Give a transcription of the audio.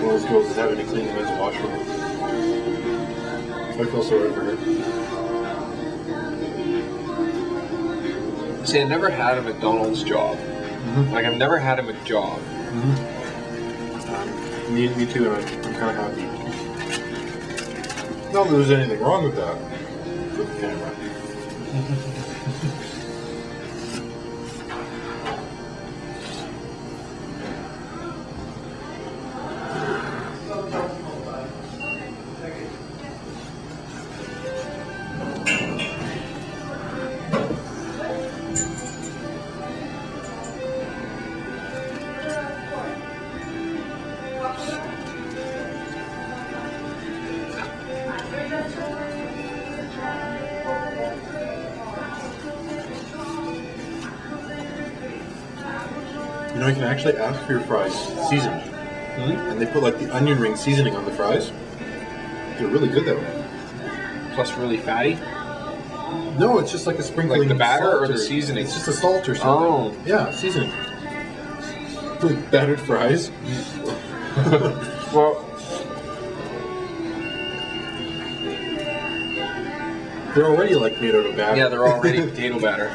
One of those girls is having to clean the men's washroom. I feel sorry for her. See, I never had a McDonald's job. Like, I've never had a McJob. Me too, and I'm kind of happy. Not that there's anything wrong with that. For the camera. You know, you can actually ask for your fries seasoned. And they put like the onion ring seasoning on the fries. They're really good that way. Plus really fatty. No, it's just like a sprinkling. Like the batter salt or the seasoning? It's just a salt or something. Oh. Yeah, seasoning. Like battered fries. Well, They're already like made out of batter. yeah, they're already potato batter.